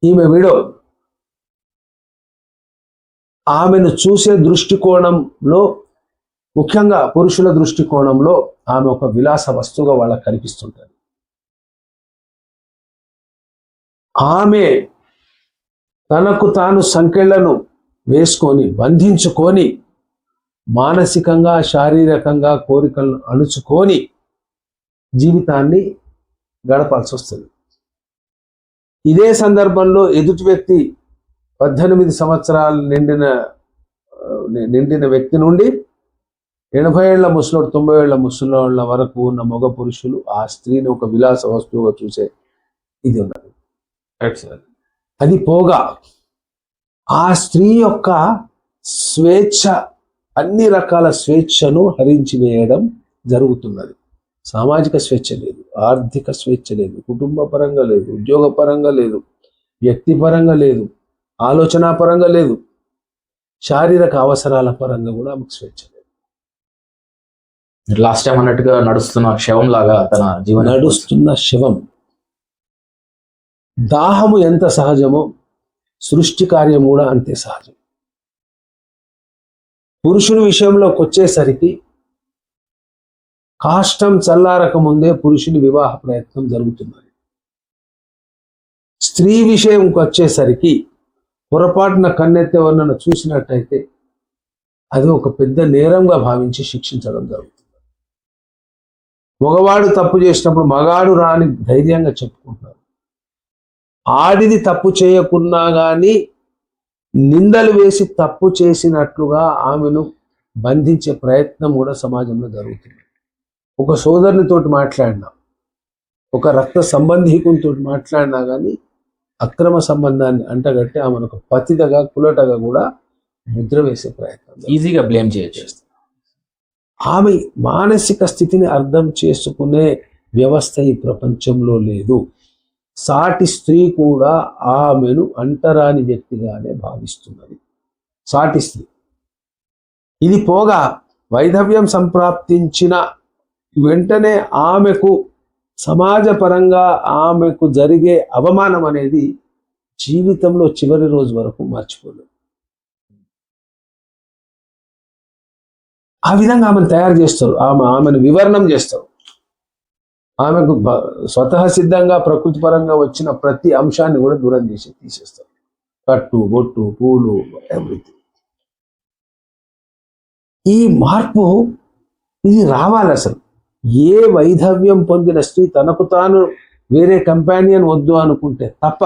ఈమె విడో. ఆమెను చూసే దృష్టికోణంలో, ముఖ్యంగా పురుషుల దృష్టికోణంలో ఆమె ఒక విలాస వస్తువుగా వాళ్ళకు కనిపిస్తుంటుంది. ఆమె తనకు తాను సంకెళ్లను వేసుకొని బంధించుకొని మానసికంగా శారీరకంగా కోరికలను అణుచుకొని జీవితాన్ని గడపాల్సి వస్తుంది. ఇదే సందర్భంలో ఎదుటి వ్యక్తి 18 సంవత్సరాలు నిండిన వ్యక్తి నుండి 80 ఏళ్ల ముసలోడు 90 ఏళ్ల ముసలోళ్ళ వరకు ఉన్న మగ పురుషులు ఆ స్త్రీని ఒక విలాస వస్తువుగా చూసే ఇది ఉన్నది. అది పోగా ఆ స్త్రీ యొక్క స్వేచ్ఛ, అన్ని రకాల స్వేచ్ఛను హరించి వేయడం జరుగుతున్నది. సామాజిక స్వేచ్ఛ లేదు, ఆర్థిక స్వేచ్ఛ లేదు, కుటుంబ పరంగా లేదు, ఉద్యోగ పరంగా లేదు, వ్యక్తిపరంగా లేదు, ఆలోచన పరంగా లేదు, శారీరక అవసరాల పరంగా కూడా ఆమెకు స్వేచ్ఛ లేదు. లాస్ట్ టైం అన్నట్టుగా నడుస్తున్న శవం లాగా తన జీవనం నడుస్తున్న శవం. దాహము ఎంత సహజమో సృష్టి కార్యం కూడా అంతే సహజం. పురుషుని విషయంలోకి వచ్చేసరికి కాష్టం చల్లారక ముందే పురుషుని వివాహ ప్రయత్నం జరుగుతున్నది. స్త్రీ విషయంకి వచ్చేసరికి పొరపాటున కన్నెత్తే వర్ణన చూసినట్టయితే అది ఒక పెద్ద నేరంగా భావించి శిక్షించడం జరుగుతుంది. మగవాడు తప్పు చేసినప్పుడు మగాడు రాని ధైర్యంగా చెప్పుకుంటున్నారు. ఆడిది తప్పు చేయకున్నా కానీ నిందలు వేసి తప్పు చేసినట్లుగా ఆమెను బంధించే ప్రయత్నం కూడా సమాజంలో జరుగుతుంది. ఒక సోదరునితోటి మాట్లాడినా, ఒక రక్త సంబంధీకునితో మాట్లాడినా కానీ అక్రమ సంబంధాన్ని అంటగట్టి ఆమెను ఒక పతితగా కులటగా కూడా ముద్ర వేసే ప్రయత్నం ఈజీగా బ్లేమ్ చేయొచ్చు. ఆమె మానసిక స్థితిని అర్థం చేసుకునే వ్యవస్థ ఈ ప్రపంచంలో లేదు. సాటి స్త్రీ కూడా ఆమెను అంటరాని వ్యక్తిగానే భావిస్తున్నది. సాటి స్త్రీ. ఇది పోగా వైధవ్యం సంప్రాప్తించిన వెంటనే ఆమెకు సమాజపరంగా ఆమెకు జరిగే అవమానం అనేది జీవితంలో చివరి రోజు వరకు మర్చిపోలేదు. ఆ విధంగా ఆమెను తయారు చేస్తారు, ఆమెను వివరణం చేస్తారు. ఆమెకు స్వతహ సిద్ధంగా ప్రకృతి పరంగా వచ్చిన ప్రతి అంశాన్ని కూడా దూరం చేసి తీసేస్తారు. కట్టు, బొట్టు, పూలు, ఎవ్రీథింగ్. ఈ మార్పు ఇది రావాలి. అసలు ఏ వైధవ్యం పొందిన స్త్రీ తనకు తాను వేరే కంపానియన్ వద్దు అనుకుంటే తప్ప